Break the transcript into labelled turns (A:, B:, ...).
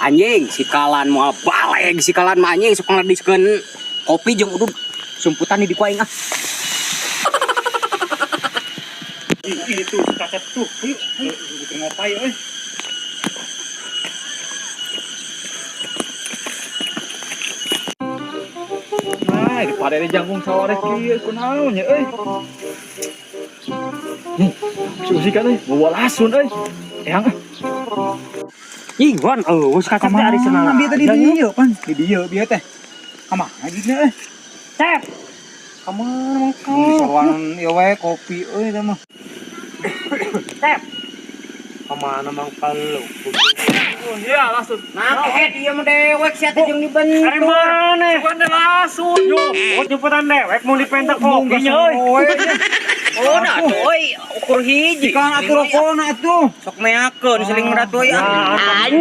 A: Anjing sikalan moal baleg sikalan mah anjing sok ngladiskeun kopi jeung udud sumputan di kuaing ah.
B: Itu kacat tuh. Ayo kita ngopai euy. Nah, di padane jangkung saware kieu kunaon nya euy. Susikan euy, bawa lasun euy. Ehang.
A: Ih, wan geus kacat teh ari cenah.
B: Bieu tadi dieu pan, di dieu bieu teh. Kamana gini euy.
A: Cep.
B: Kamana mah di saruan ieu we kopi euy teh mah.
A: Cep. Kamana mang kalau.
B: Oh iya lasun.
A: Nah, ieu mah dewek sia teh jeung dibentuk.
B: Ari mana? Bukan lasun yo. Oh jemputan dewek mau dipentek kopinya euy.
A: Oh, nah euy ukur hiji.
B: Kan atuh rokona atuh.
A: Sok meakeun seling merat euy.
C: Anjay.